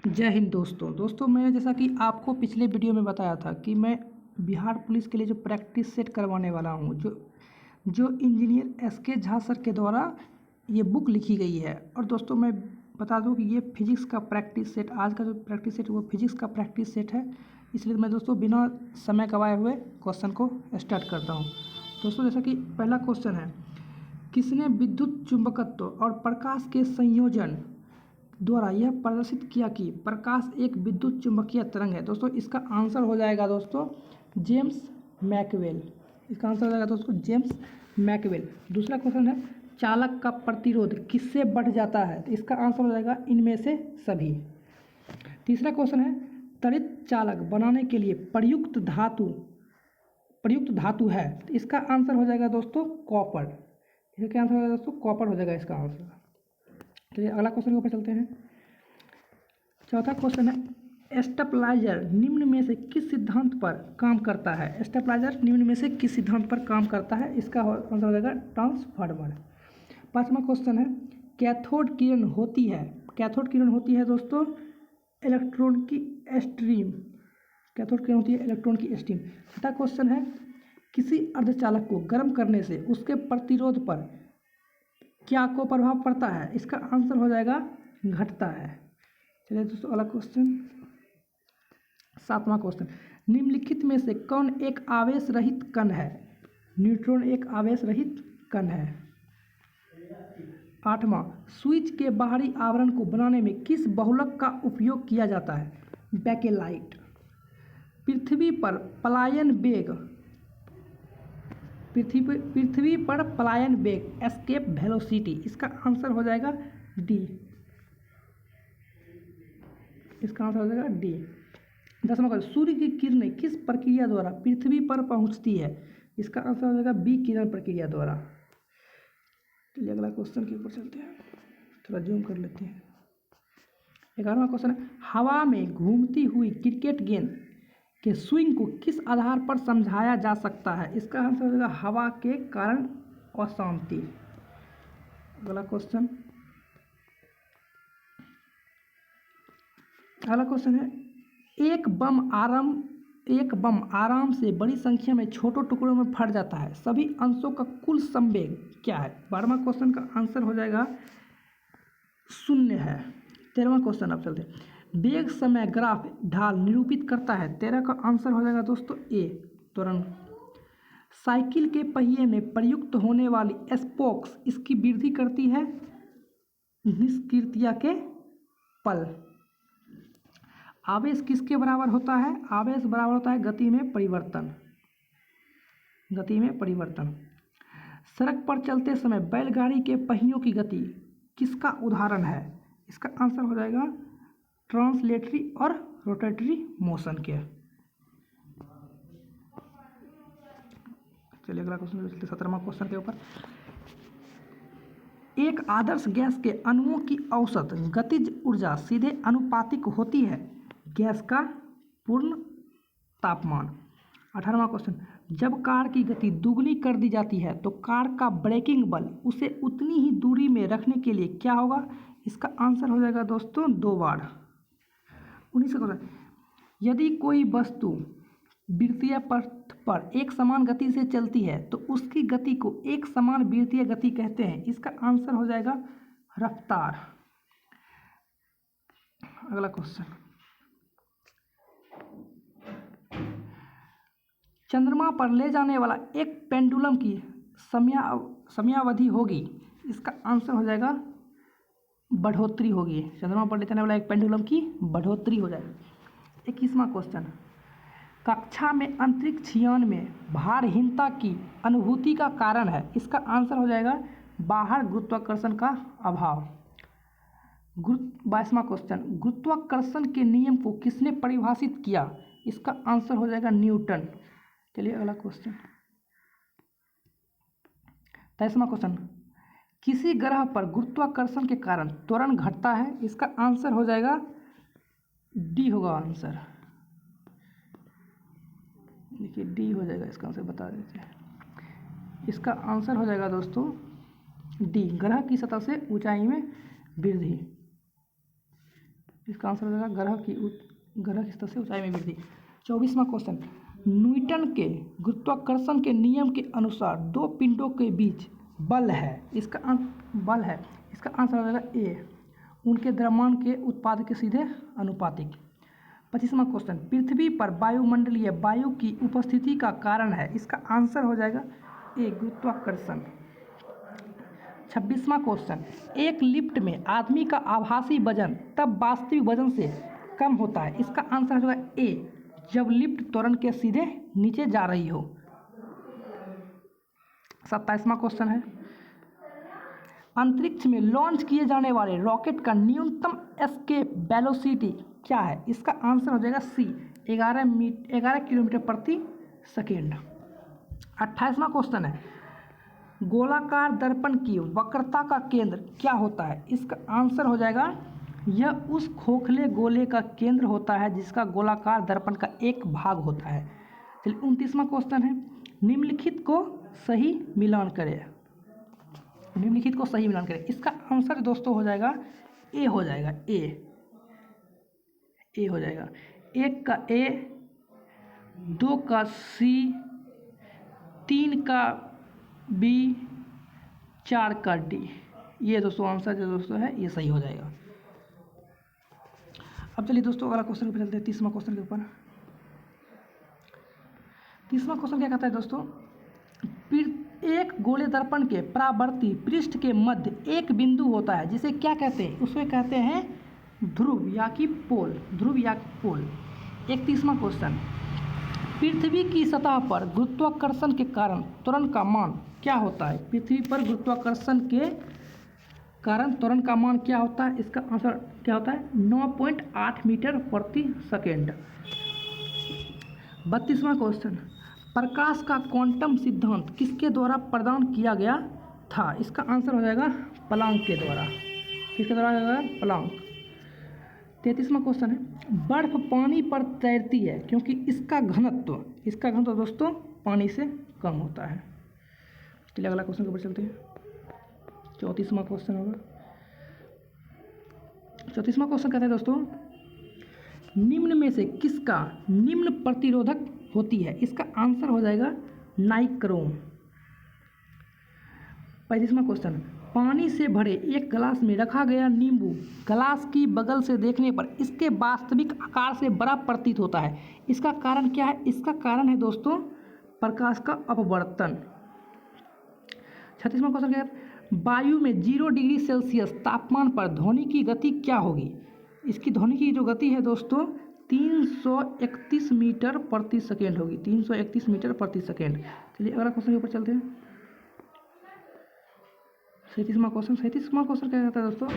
जय हिंद दोस्तों मैंने जैसा कि आपको पिछले वीडियो में बताया था कि मैं बिहार पुलिस के लिए जो प्रैक्टिस सेट करवाने वाला हूं, जो इंजीनियर एसके झा सर के द्वारा ये बुक लिखी गई है। और दोस्तों मैं बता दूं कि ये फिजिक्स का प्रैक्टिस सेट, आज का जो प्रैक्टिस सेट वो फिजिक्स का प्रैक्टिस सेट है। इसलिए मैं दोस्तों बिना समय गवाए हुए क्वेश्चन को स्टार्ट करता हूँ। दोस्तों जैसा कि पहला क्वेश्चन है, किसने विद्युत चुंबकत्व और प्रकाश के संयोजन द्वारा यह प्रदर्शित किया कि प्रकाश एक विद्युत चुंबकीय तरंग है। दोस्तों इसका आंसर हो जाएगा दोस्तों जेम्स मैकवेल। इसका आंसर हो जाएगा दोस्तों जेम्स मैकवेल। दूसरा क्वेश्चन है, चालक का प्रतिरोध किससे बढ़ जाता है? तो इसका आंसर हो जाएगा इनमें से सभी। तीसरा क्वेश्चन है, त्वरित चालक बनाने के लिए प्रयुक्त धातु है। तो इसका आंसर हो जाएगा दोस्तों कॉपर। इसका आंसर हो जाएगा दोस्तों कॉपर हो जाएगा इसका आंसर। चलिए अगला क्वेश्चन के ऊपर चलते हैं। चौथा क्वेश्चन है, स्टेबलाइजर निम्न में से किस सिद्धांत पर काम करता है? स्टेबलाइजर निम्न में से किस सिद्धांत पर काम करता है? इसका आंसर हो जाएगा ट्रांसफार्मर। पांचवा क्वेश्चन है, कैथोड किरण होती है दोस्तों इलेक्ट्रॉन की स्ट्रीम। कैथोड किरण होती है इलेक्ट्रॉन की स्ट्रीम। छठा क्वेश्चन है, किसी अर्धचालक को गर्म करने से उसके प्रतिरोध पर क्या को प्रभाव पड़ता है? इसका आंसर हो जाएगा घटता है। चलिए दोस्तों अगला क्वेश्चन, सातवां क्वेश्चन, निम्नलिखित में से कौन एक आवेश रहित कण है? न्यूट्रॉन एक आवेश रहित कण है। आठवां, स्विच के बाहरी आवरण को बनाने में किस बहुलक का उपयोग किया जाता है? बेकेलाइट। पृथ्वी पर पलायन वेग एस्केप वेलोसिटी। इसका आंसर हो जाएगा डी। इसका आंसर हो जाएगा डी। 10वां क्वेश्चन, सूर्य की किरणें किस प्रक्रिया द्वारा पृथ्वी पर पहुंचती है? इसका आंसर हो जाएगा बी, किरण प्रक्रिया द्वारा। चलिए अगला क्वेश्चन के ऊपर चलते हैं, थोड़ा जूम कर लेते हैं। 11वां क्वेश्चन है, हवा में घूमती हुई क्रिकेट गेंद के स्विंग को किस आधार पर समझाया जा सकता है? इसका आंसर हो जाएगा हवा के कारण अशांति। अगला क्वेश्चन है, एक बम आराम से बड़ी संख्या में छोटे टुकड़ों में फट जाता है, सभी अंशों का कुल संवेग क्या है? 12वां क्वेश्चन का आंसर हो जाएगा 0 है। 13वां क्वेश्चन अब चलते हैं, वेग समय ग्राफ ढाल निरूपित करता है। 13 का आंसर हो जाएगा दोस्तों ए, त्वरण। साइकिल के पहिए में प्रयुक्त होने वाली स्पोक्स इसकी वृद्धि करती है निष्क्रियता के पल। आवेश किसके बराबर होता है? आवेश बराबर होता है गति में परिवर्तन। सड़क पर चलते समय बैलगाड़ी के पहियों की गति किसका उदाहरण है? इसका आंसर हो जाएगा ट्रांसलेटरी और रोटेटरी मोशन के। चलिए अगला क्वेश्चन, 17वां क्वेश्चन के ऊपर, एक आदर्श गैस के अणुओं की औसत गतिज ऊर्जा सीधे अनुपातिक होती है गैस का पूर्ण तापमान। 18वां क्वेश्चन, जब कार की गति दुगनी कर दी जाती है तो कार का ब्रेकिंग बल उसे उतनी ही दूरी में रखने के लिए क्या होगा? इसका आंसर हो जाएगा दोस्तों 2 बार। 19वां क्वेश्चन, यदि कोई वस्तु वृत्तीय पथ पर एक समान गति से चलती है तो उसकी गति को एक समान वृत्तीय गति कहते हैं। इसका आंसर हो जाएगा रफ्तार। अगला क्वेश्चन, चंद्रमा पर ले जाने वाला एक पेंडुलम की समयावधि होगी। इसका आंसर हो जाएगा बढ़ोतरी होगी। चंद्रमा पर ले जाने वाला एक पेंडुलम की बढ़ोतरी हो जाएगी। 21वां क्वेश्चन, कक्षा में अंतरिक्ष यान में भारहीनता की अनुभूति का कारण है। इसका आंसर हो जाएगा बाहर गुरुत्वाकर्षण का अभाव। 22वां क्वेश्चन, गुरुत्वाकर्षण के नियम को किसने परिभाषित किया? इसका आंसर हो जाएगा न्यूटन। चलिए अगला क्वेश्चन, 23वां क्वेश्चन, किसी ग्रह पर गुरुत्वाकर्षण के कारण त्वरण घटता है। इसका आंसर हो जाएगा डी होगा आंसर। देखिए डी हो जाएगा इसका आंसर, बता देते हैं। इसका आंसर हो जाएगा दोस्तों डी, ग्रह की सतह से ऊंचाई में वृद्धि। इसका आंसर हो जाएगा ग्रह की सतह से ऊंचाई में वृद्धि। 24वां क्वेश्चन, न्यूटन के गुरुत्वाकर्षण के नियम के अनुसार दो पिंडों के बीच बल है, इसका आंसर हो जाएगा ए, उनके द्रव्यमान के उत्पाद के सीधे अनुपातिक। 25वां क्वेश्चन, पृथ्वी पर वायुमंडलीय वायु की उपस्थिति का कारण है, इसका आंसर हो जाएगा ए, गुरुत्वाकर्षण। 26वां क्वेश्चन, एक लिफ्ट में आदमी का आभासी वजन तब वास्तविक वजन से कम होता है, इसका आंसर हो जाएगा ए, जब लिफ्ट त्वरण के सीधे नीचे जा रही हो। 27वां क्वेश्चन है, अंतरिक्ष में लॉन्च किए जाने वाले रॉकेट का न्यूनतम एस्केप वेलोसिटी क्या है, इसका आंसर हो जाएगा सी, 11 किलोमीटर प्रति सेकेंड। 28वां क्वेश्चन है, गोलाकार दर्पण की वक्रता का केंद्र क्या होता है, इसका आंसर हो जाएगा यह उस खोखले गोले का केंद्र होता है जिसका गोलाकार दर्पण का एक भाग होता है। चलिए 29वां क्वेश्चन है, निम्नलिखित को सही मिलान करें, इसका आंसर दोस्तों हो जाएगा ए, हो जाएगा ए हो जाएगा, 1 का ए, 2 का सी, 3 का बी, 4 का डी, ये दोस्तों आंसर जो दोस्तों है ये सही हो जाएगा। अब चलिए दोस्तों अगला क्वेश्चन पे चलते हैं, 30वां क्वेश्चन के ऊपर। 30वां क्वेश्चन क्या कहता है दोस्तों, एक गोले दर्पण के परावर्ती पृष्ठ के मध्य एक बिंदु होता है जिसे क्या कहते हैं, उसे कहते हैं ध्रुव या कि पोल। 31वां क्वेश्चन, पृथ्वी की सतह पर गुरुत्वाकर्षण के कारण त्वरण का मान क्या होता है, पृथ्वी पर गुरुत्वाकर्षण के कारण त्वरण का मान क्या होता है, इसका आंसर क्या होता है 9.8 मीटर प्रति सेकेंड। 32वां क्वेश्चन, प्रकाश का क्वांटम सिद्धांत किसके द्वारा प्रदान किया गया था, इसका आंसर हो जाएगा प्लांक के द्वारा, किसके द्वारा हो जाएगा प्लांक। 33वां क्वेश्चन है, बर्फ पानी पर तैरती है क्योंकि इसका घनत्व दोस्तों पानी से कम होता है। चलिए अगला क्वेश्चन के ऊपर चलते हैं, 34वां क्वेश्चन होगा। 34वां क्वेश्चन कहता है दोस्तों, निम्न में से किसका निम्न प्रतिरोधक होती है, इसका आंसर हो जाएगा नाइक्रोम। 35वां क्वेश्चन, पानी से भरे एक गिलास में रखा गया नींबू गिलास की बगल से देखने पर इसके वास्तविक आकार से बड़ा प्रतीत होता है, इसका कारण क्या है, इसका कारण है दोस्तों प्रकाश का अपवर्तन। 36वां क्वेश्चन क्या है, वायु में 0 डिग्री सेल्सियस तापमान पर ध्वनि की गति क्या होगी, इसकी ध्वनि की जो गति है दोस्तों 331 मीटर प्रति सेकेंड होगी, 331 मीटर प्रति सेकेंड। चलिए अगला क्वेश्चन के ऊपर चलते हैं, 37वां क्वेश्चन क्या कहता है दोस्तों,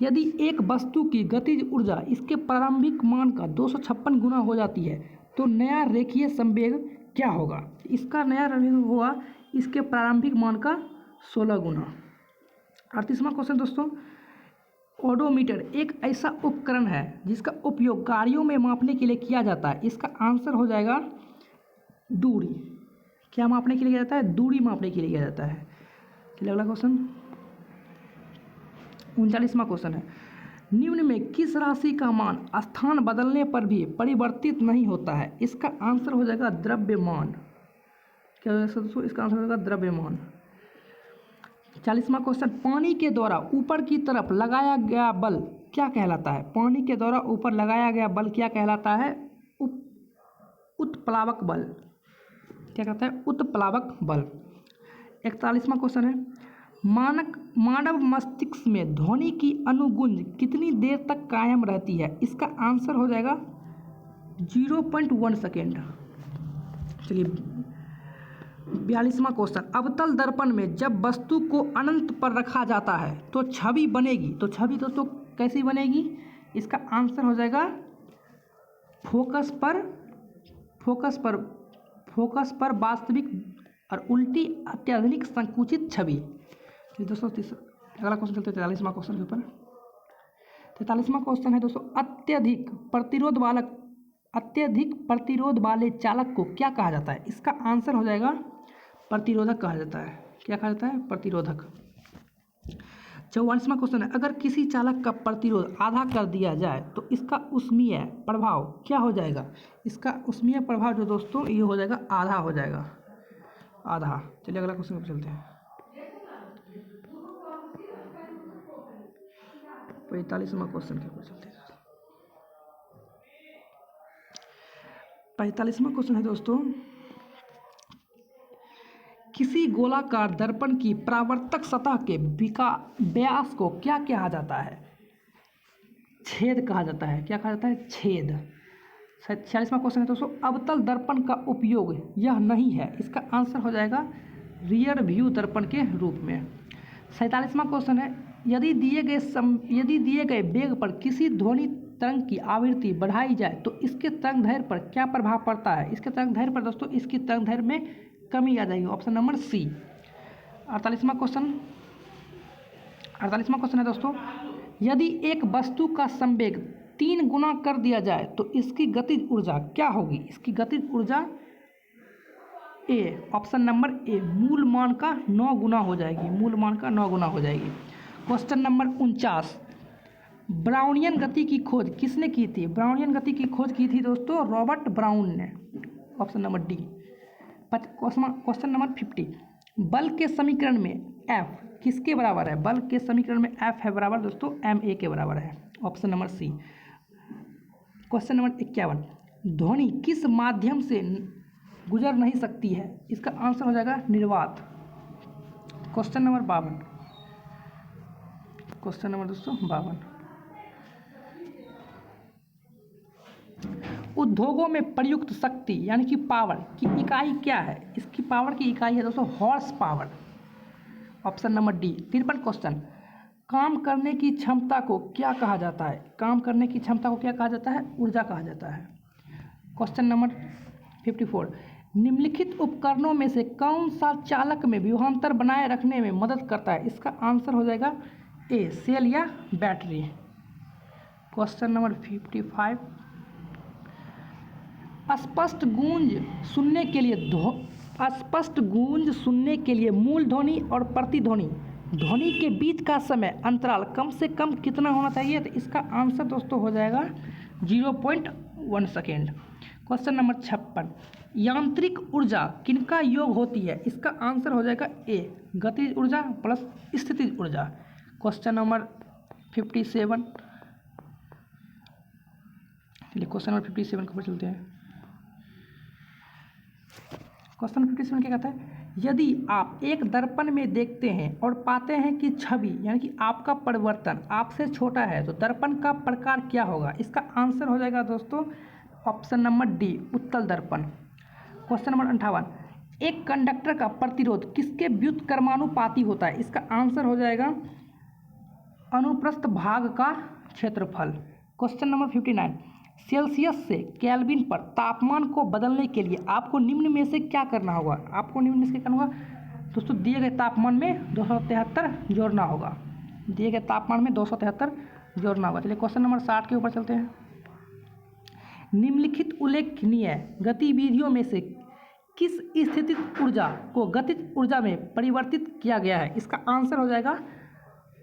यदि एक वस्तु की गतिज ऊर्जा इसके प्रारंभिक मान का 256 गुना हो जाती है तो नया रेखीय संवेग क्या होगा, इसका नया संवेग होगा इसके प्रारंभिक मान का 16 गुना। 38वां क्वेश्चन दोस्तों, ओडोमीटर एक ऐसा उपकरण है जिसका उपयोग गाड़ियों में मापने के लिए किया जाता है, इसका आंसर हो जाएगा दूरी, क्या मापने के लिए किया जाता है, दूरी मापने के लिए किया जाता है। चलिए अगला क्वेश्चन 39वां क्वेश्चन है, निम्न में किस राशि का मान स्थान बदलने पर भी परिवर्तित नहीं होता है, इसका आंसर हो जाएगा द्रव्यमान, क्या हो जाएगा दोस्तों, इसका आंसर हो जाएगा द्रव्यमान। 40वां क्वेश्चन, पानी के द्वारा ऊपर की तरफ लगाया गया बल क्या कहलाता है, पानी के द्वारा ऊपर लगाया गया बल क्या कहलाता है, उत्प्लावक बल, क्या कहता है उत्प्लावक बल। 41वां क्वेश्चन है, मानव मस्तिष्क में ध्वनि की अनुगुंज कितनी देर तक कायम रहती है, इसका आंसर हो जाएगा 0.1 सेकेंड। चलिए 42वां क्वेश्चन, अवतल दर्पण में जब वस्तु को अनंत पर रखा जाता है तो छवि बनेगी, तो छवि दोस्तों कैसी बनेगी, इसका आंसर हो जाएगा फोकस पर वास्तविक और उल्टी अत्यधिक संकुचित छवि। दोस्तों अगला क्वेश्चन चलते हैं 43वां क्वेश्चन के ऊपर। 43वां क्वेश्चन है दोस्तों, अत्यधिक प्रतिरोध वाले चालक को क्या कहा जाता है, इसका आंसर हो जाएगा प्रतिरोधक कहा जाता है, क्या कहा जाता है प्रतिरोधक। 44वां क्वेश्चन है, अगर किसी चालक का प्रतिरोध आधा कर दिया जाए तो इसका ऊष्मीय प्रभाव क्या हो जाएगा? इसका ऊष्मीय प्रभाव जो दोस्तों ये हो जाएगा आधा हो जाएगा, आधा। चलिए अगला क्वेश्चन पर चलते हैं। 45वां क्वेश्चन के ऊपर चलते हैं। 45वां क्वेश्चन है दोस्तों, किसी गोलाकार दर्पण की परावर्तक सतह के व्यास को क्या कहा जाता है? छेद कहा जाता है। क्या कहा जाता है? छेद। 46वां क्वेश्चन है दोस्तों, अवतल दर्पण का उपयोग यह नहीं है, इसका आंसर हो जाएगा रियर व्यू दर्पण के रूप में। 47वां क्वेश्चन है, यदि दिए गए वेग पर किसी ध्वनि तरंग की आवृत्ति बढ़ाई जाए तो इसके तरंगदैर्घ्य पर क्या प्रभाव पड़ता है? इसके तरंगदैर्घ्य पर दोस्तों इसकी तरंगदैर्घ्य में कमी आ जाएगी, ऑप्शन नंबर सी। 48वां क्वेश्चन है दोस्तों, यदि एक वस्तु का संवेग 3 गुना कर दिया जाए तो इसकी गतिज ऊर्जा क्या होगी? इसकी गतिज ऊर्जा ए, ऑप्शन नंबर ए, मूल मान का 9 गुना हो जाएगी, मूल मान का 9 गुना हो जाएगी। क्वेश्चन नंबर 49, ब्राउनियन गति की खोज किसने की थी? ब्राउनियन गति की खोज की थी दोस्तों रॉबर्ट ब्राउन ने, option number D. Question number 50, बल के समीकरण में एफ किसके बराबर है? बल के समीकरण में एफ है बराबर दोस्तों एम ए के बराबर है, option number C. Question number 51, ध्वनि किस माध्यम से गुजर नहीं सकती है? इसका आंसर हो जाएगा निर्वात। क्वेश्चन नंबर 52, क्वेश्चन नंबर दोस्तों 52, उद्योगों में प्रयुक्त शक्ति यानी कि पावर की इकाई क्या है? इसकी पावर की इकाई है दोस्तों horse power, option number D. 53 question, काम करने की क्षमता को क्या कहा जाता है? काम करने की क्षमता को क्या कहा जाता है? ऊर्जा कहा जाता है। क्वेश्चन नंबर 54, निम्नलिखित उपकरणों में से कौन सा चालक में विभवांतर बनाए रखने में मदद करता है? इसका आंसर हो जाएगा ए, सेल या बैटरी। क्वेश्चन नंबर 55, स्पष्ट गूंज सुनने के लिए मूल ध्वनि और प्रतिध्वनि ध्वनि के बीच का समय अंतराल कम से कम कितना होना चाहिए? तो इसका आंसर दोस्तों हो जाएगा 0.1 सेकेंड। क्वेश्चन नंबर 56, यांत्रिक ऊर्जा किनका योग होती है? इसका आंसर हो जाएगा ए, गतिज ऊर्जा प्लस स्थितिज ऊर्जा। क्वेश्चन नंबर 57, चलिए क्वेश्चन नंबर 57 के ऊपर चलते हैं। क्वेश्चन 57 क्या कहता है, यदि आप एक दर्पण में देखते हैं और पाते हैं कि छवि यानी कि आपका परिवर्तन आपसे छोटा है तो दर्पण का प्रकार क्या होगा? इसका आंसर हो जाएगा दोस्तों ऑप्शन नंबर डी, उत्तल दर्पण। क्वेश्चन नंबर 58, एक कंडक्टर का प्रतिरोध किसके व्युत्क्रमानुपाती होता है? इसका आंसर हो जाएगा अनुप्रस्थ भाग का क्षेत्रफल। क्वेश्चन नंबर 59, सेल्सियस से केल्विन पर तापमान को बदलने के लिए आपको निम्न में से क्या करना होगा? आपको निम्न में से क्या करना होगा दोस्तों? दिए गए तापमान में 273 जोड़ना होगा, दिए गए तापमान में 273 जोड़ना होगा। चलिए क्वेश्चन नंबर 60 के ऊपर चलते हैं। निम्नलिखित उल्लेखनीय गतिविधियों में से किस स्थितिज ऊर्जा को गतिज ऊर्जा में परिवर्तित किया गया है? इसका आंसर हो जाएगा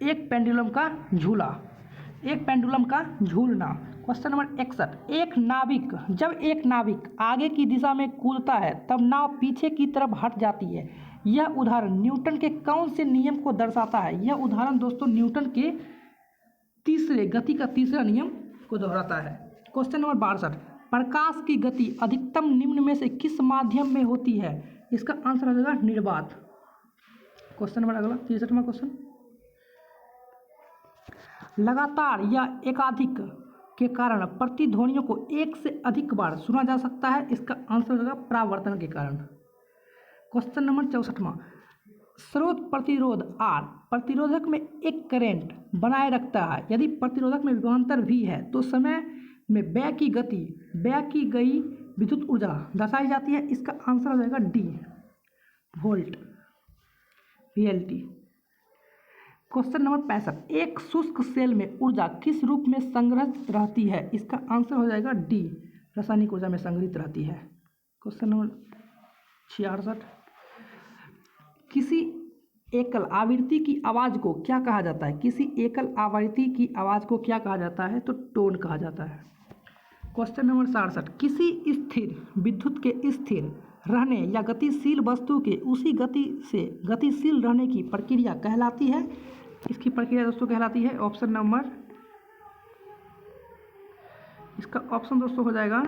एक पेंडुलम का झूला, एक पेंडुलम का झूलना। क्वेश्चन नंबर 61, जब एक नाविक आगे की दिशा में कूदता है तब नाव पीछे की तरफ हट जाती है, यह उदाहरण न्यूटन के कौन से नियम को दर्शाता है? यह उदाहरण दोस्तों न्यूटन के गति का तीसरा नियम को दोहराता है। क्वेश्चन नंबर 62, प्रकाश की गति अधिकतम निम्न में से किस माध्यम में होती है? इसका आंसर हो जाएगा निर्वात। क्वेश्चन नंबर अगला 63वां क्वेश्चन, लगातार या एकाधिक के कारण प्रतिध्वनियों को एक से अधिक बार सुना जा सकता है, इसका आंसर होगा परावर्तन के कारण। क्वेश्चन नंबर 64वां, स्रोत प्रतिरोध R प्रतिरोधक में एक करंट बनाए रखता है, यदि प्रतिरोधक में विभवांतर V है तो समय में व्यय की गई विद्युत ऊर्जा दर्शाई जाती है, इसका आंसर हो जाएगा D, volt, VLT। Question number 65, एक शुष्क सेल में ऊर्जा किस रूप में संग्रहित रहती है? इसका आंसर हो जाएगा डी, रासायनिक ऊर्जा में संग्रहित रहती है। क्वेश्चन नंबर 66, किसी एकल आवृत्ति की आवाज़ को क्या कहा जाता है? किसी एकल आवृत्ति की आवाज़ को क्या कहा जाता है? तो टोन कहा जाता है। क्वेश्चन नंबर 67, किसी स्थिर विद्युत के स्थिर रहने या गतिशील वस्तु के उसी गति से गतिशील रहने की प्रक्रिया कहलाती है? इसकी प्रक्रिया दोस्तों कहलाती है ऑप्शन नंबर, इसका ऑप्शन दोस्तों हो जाएगा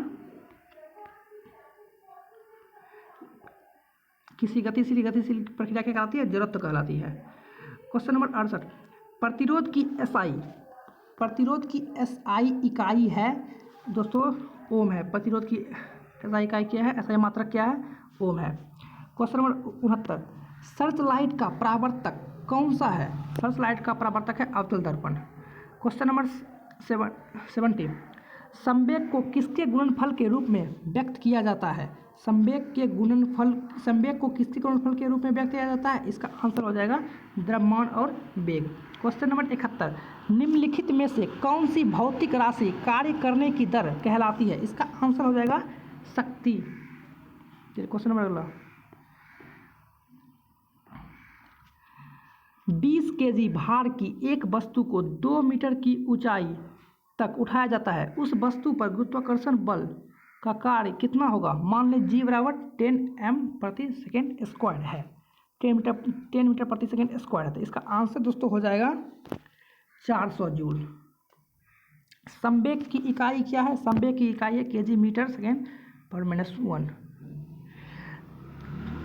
किसी गतिशील प्रक्रिया क्या कहलाती है? जड़त्व कहलाती है। क्वेश्चन नंबर 68, प्रतिरोध की एसआई इकाई है दोस्तों ओम है। प्रतिरोध की एसआई इकाई क्या है? एसआई मात्रक क्या है? ओम है। क्वेश्चन नंबर 69, सर्च लाइट का परावर्तक कौन सा है? सर्च लाइट का परावर्तक है अवतल दर्पण। क्वेश्चन नंबर 70, संवेग को किसके गुणनफल के रूप में व्यक्त किया जाता है? संवेग को किसके गुणनफल के रूप में व्यक्त किया जाता है? इसका आंसर हो जाएगा द्रव्यमान और वेग। क्वेश्चन नंबर 71, निम्नलिखित में से कौन सी भौतिक राशि कार्य करने की दर कहलाती है? इसका आंसर हो जाएगा शक्ति। क्वेश्चन नंबर अगला, 20 केजी भार की एक वस्तु को 2 मीटर की ऊंचाई तक उठाया जाता है। उस वस्तु पर गुरुत्वाकर्षण बल का कार्य कितना होगा? मान लें G बराबर 10 m प्रति सेकेंड स्क्वायर है, 10 मीटर प्रति सेकेंड स्क्वायर है। तो इसका आंसर दोस्तों हो जाएगा 400 जूल। संवेग की इकाई क्या है? संवेग की इकाई है केजी मीटर सेकेंड पर -1।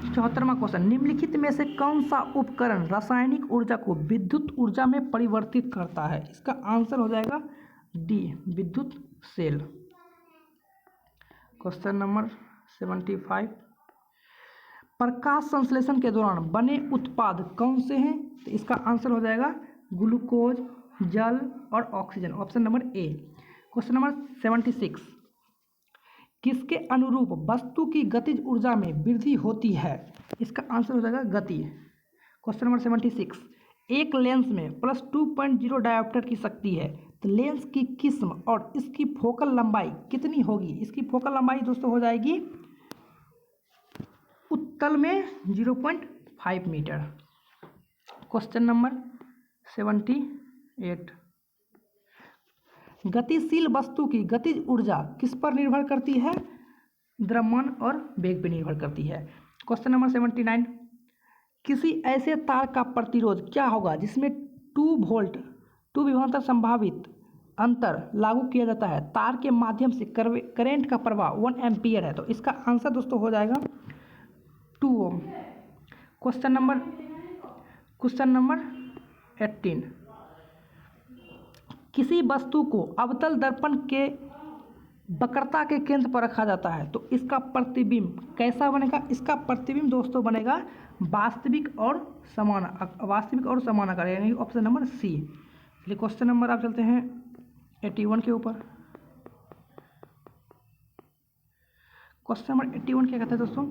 74वां क्वेश्चन, निम्नलिखित में से कौन सा उपकरण रासायनिक ऊर्जा को विद्युत ऊर्जा में परिवर्तित करता है? इसका आंसर हो जाएगा डी, विद्युत सेल। क्वेश्चन नंबर 75, प्रकाश संश्लेषण के दौरान बने उत्पाद कौन से हैं? तो इसका आंसर हो जाएगा ग्लूकोज, जल और oxygen, option number A. Question number 76, किसके अनुरूप वस्तु की गतिज ऊर्जा में वृद्धि होती है? इसका आंसर हो जाएगा गति। क्वेश्चन नंबर 76, एक लेंस में +2.0 डायोप्टर की शक्ति है, तो लेंस की किस्म और इसकी फोकल लंबाई कितनी होगी? इसकी फोकल लंबाई दोस्तों हो जाएगी उत्तल में 0.5 मीटर। क्वेश्चन नंबर 78, गतिशील वस्तु की गतिज ऊर्जा किस पर निर्भर करती है? द्रव्यमान और वेग पर निर्भर करती है। क्वेश्चन नंबर 79, किसी ऐसे तार का प्रतिरोध क्या होगा जिसमें 2 वोल्ट 2 विभवांतर संभावित अंतर लागू किया जाता है? तार के माध्यम से करेंट का प्रवाह 1 एम्पियर है। तो इसका आंसर दोस्तों हो जाएगा 2 ओम। क्वेश्चन नंबर 18, किसी वस्तु को अवतल दर्पण के वक्रता के केंद्र पर रखा जाता है, तो इसका प्रतिबिंब कैसा बनेगा? इसका प्रतिबिंब दोस्तों बनेगा वास्तविक और समानाकार, यानी ऑप्शन नंबर सी। चलिए क्वेश्चन नंबर आप चलते हैं 81 के ऊपर। क्वेश्चन नंबर 81 क्या कहते हैं दोस्तों?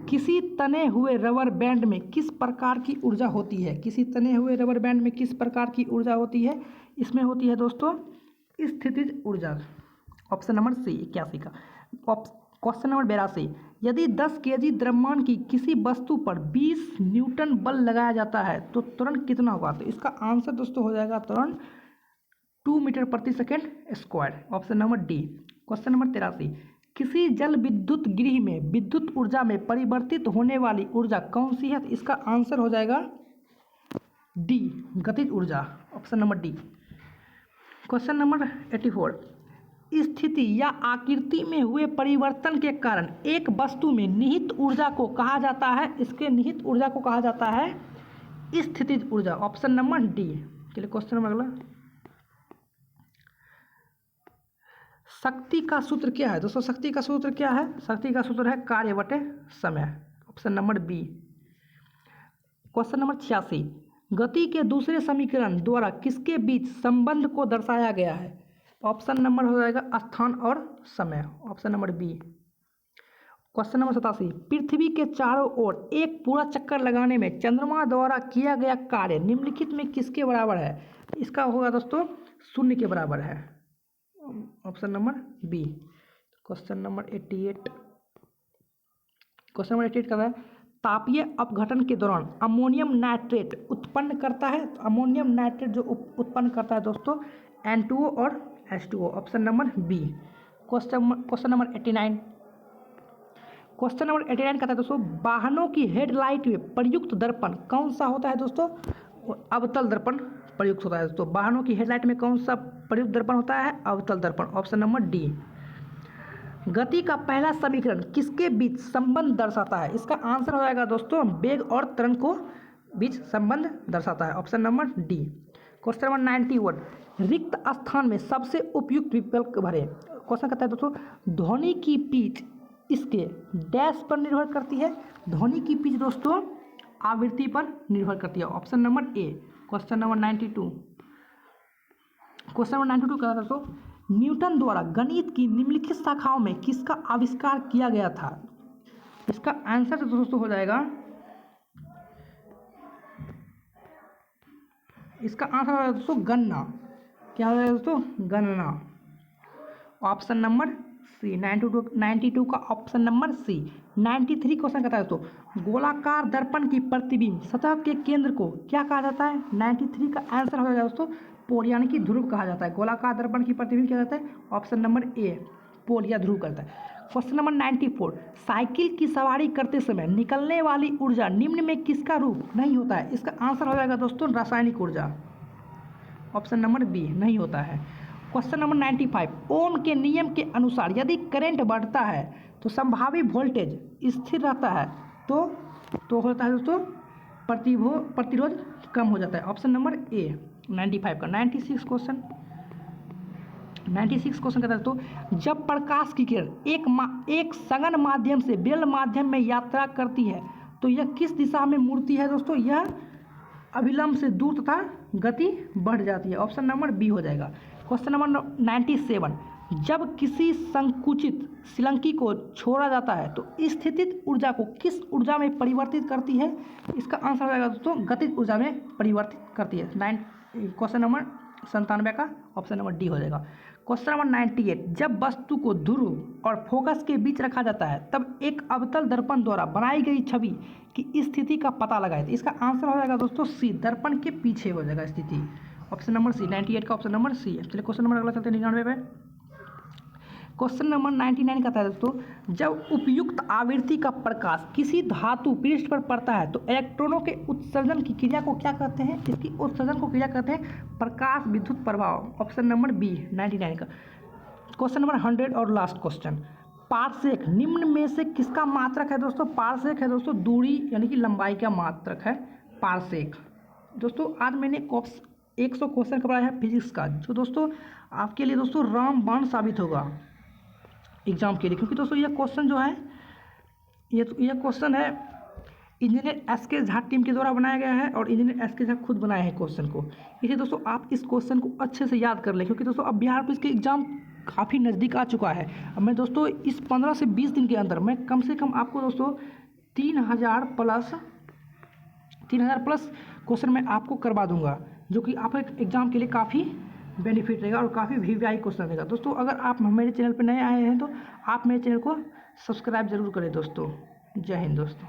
किसी तने हुए रबर बैंड में किस प्रकार की ऊर्जा होती है? किसी तने हुए रबर बैंड में किस प्रकार की ऊर्जा होती है? इसमें होती है दोस्तों स्थितिज ऊर्जा, ऑप्शन नंबर सी 81 का। क्वेश्चन नंबर 82, यदि 10 केजी द्रव्यमान की किसी वस्तु पर 20 न्यूटन बल लगाया जाता है तो त्वरण कितना होगा? तो इसका आंसर दोस्तों हो जाएगा त्वरण 2 मीटर प्रति second square, option number D. Question number 83, किसी जल विद्युत गृह में विद्युत ऊर्जा में परिवर्तित होने वाली ऊर्जा कौन सी है? तो इसका आंसर हो जाएगा डी, गतिज ऊर्जा, option number D. Question number 84, स्थिति या आकृति में हुए परिवर्तन के कारण एक वस्तु में निहित ऊर्जा को कहा जाता है? इसके निहित ऊर्जा को कहा जाता है स्थितिज ऊर्जा, ऑप्शन नंबर डी। चलिए क्वेश्चन नंबर अगला, शक्ति का सूत्र क्या है दोस्तों? शक्ति का सूत्र क्या है? शक्ति का सूत्र है कार्य बटे समय, option number B. Question number 86, गति के दूसरे समीकरण द्वारा किसके बीच संबंध को दर्शाया गया है? ऑप्शन नंबर हो जाएगा स्थान और समय, option number B. Question number 87, पृथ्वी के चारों ओर एक पूरा चक्कर लगाने में चंद्रमा द्वारा किया गया कार्य निम्नलिखित में किसके बराबर है? इसका होगा दोस्तों 0 के बराबर है, option number B. Question number 88, question number 88 का है तापीय अपघटन के दौरान अमोनियम नाइट्रेट उत्पन्न करता है। तो अमोनियम नाइट्रेट जो उत्पन्न करता है दोस्तों N2O और H2O, option number B. Question number 89। Question number 89 कहता है दोस्तों, वाहनों की हेडलाइट में प्रयुक्त दर्पण कौन सा होता है दोस्तों? अवतल दर्पण प्रयुक्त होता है दोस्तों। वाहनों की हेडलाइट में कौन सा प्रयुक्त दर्पण होता है? अवतल दर्पण, ऑप्शन नंबर डी। गति का पहला समीकरण किसके बीच संबंध दर्शाता है? इसका आंसर हो जाएगा दोस्तों वेग और त्वरण को बीच संबंध दर्शाता है, option number D. Question number 91। रिक्त स्थान में सबसे उपयुक्त विकल्प भरें। क्वेश्चन कहता है दोस्तों, ध्वनि की पिच इसके डैश पर निर्भर करती है। ध्वनि की पिच दोस्तों आवृत्ति पर निर्भर करती है, option number A. Question number 92। Question number 92 कहता है दोस्तों, न्यूटन द्वारा गणित की निम्नलिखित शाखाओं में किसका आविष्कार किया गया था? इसका आंसर दोस्तों हो जाएगा, इसका आंसर हो जाएगा दोस्तों गणना। क्या हो जाएगा दोस्तों? गणना, ऑप्शन नंबर सी। 92 का ऑप्शन नंबर सी। 93 क्वेश्चन कहता है दोस्तों, गोलाकार दर्पण की प्रतिबिंब सतह के केंद्र को क्या कहा जाता है? 93 का आंसर हो जाएगा दोस्तों पोल यानी कि ध्रुव कहा जाता है। गोलाकार दर्पण की प्रतिबिंब क्या जाता है? ऑप्शन नंबर ए, पोल या ध्रुव करता है। Question number 94। साइकिल की सवारी करते समय निकलने वाली ऊर्जा निम्न में किसका रूप नहीं होता है? इसका आंसर हो जाएगा दोस्तों रासायनिक ऊर्जा, ऑप्शन नंबर बी, नहीं होता है। Question number 95। ओम के नियम के अनुसार यदि करंट बढ़ता है तो संभावी वोल्टेज स्थिर रहता है, तो होता है दोस्तों प्रतिरोध कम हो जाता है, ऑप्शन नंबर ए 95 का। 96 क्वेश्चन कहता है तो, जब प्रकाश की किरण एक सघन माध्यम से विरल माध्यम में यात्रा करती है तो यह किस दिशा में मुड़ती है दोस्तों? यह अभिलंब से दूर तथा गति बढ़ जाती है, ऑप्शन नंबर बी हो जाएगा। Question number 97। जब किसी संकुचित शिलंकी को छोड़ा जाता है तो स्थितिज ऊर्जा को किस ऊर्जा में परिवर्तित करती है? इसका आंसर हो जाएगा दोस्तों गतिज ऊर्जा में परिवर्तित करती है। क्वेश्चन नंबर 97 का ऑप्शन नंबर डी हो जाएगा। Question number 98। जब वस्तु को ध्रुव और फोकस के बीच रखा जाता है तब एक अवतल दर्पण द्वारा बनाई गई छवि की स्थिति का पता लगाए। इसका आंसर हो जाएगा दोस्तों सी, दर्पण के पीछे हो जाएगा स्थिति, ऑप्शन नंबर सी। 98 का ऑप्शन नंबर सी। चलिए क्वेश्चन नंबर अगला चलते हैं 99 पे। क्वेश्चन नंबर 99 कहता है दोस्तों, जब उपयुक्त आवृत्ति का प्रकाश किसी धातु पृष्ठ पर पड़ता है तो इलेक्ट्रॉनों के उत्सर्जन की क्रिया को क्या कहते हैं? इसकी उत्सर्जन को क्रिया कहते हैं प्रकाश विद्युत प्रभाव, ऑप्शन नंबर बी 99 का। क्वेश्चन नंबर 100 और लास्ट क्वेश्चन, पारसेक निम्न में से किसका मात्रक है दोस्तों? पारसेक है दोस्तों दूरी यानी कि लंबाई का मात्रक है पारसेक। दोस्तों आज मैंने 100 क्वेश्चन कराया है फिजिक्स का, जो दोस्तों आपके लिए दोस्तों रामबाण साबित होगा एग्जाम के लिए, क्योंकि दोस्तों यह क्वेश्चन जो है यह क्वेश्चन है इंजीनियर एसके झा टीम के द्वारा बनाया गया है और इंजीनियर एसके झा खुद बनाए हैं क्वेश्चन को। इसलिए दोस्तों आप इस क्वेश्चन को अच्छे से याद कर लें, क्योंकि दोस्तों अब बिहार पुलिस के एग्ज़ाम काफ़ी नज़दीक आ चुका है। अब मैं दोस्तों इस 15 से 20 दिन के अंदर मैं कम से कम आपको दोस्तों 3000 प्लस क्वेश्चन मैं आपको करवा दूंगा, जो कि आप एग्ज़ाम के लिए काफ़ी बेनिफिट रहेगा और काफ़ी वीवीआई क्वेश्चन रहेगा। दोस्तों अगर आप मेरे चैनल पर नए आए हैं तो आप मेरे चैनल को सब्सक्राइब जरूर करें दोस्तों। जय हिंद दोस्तों।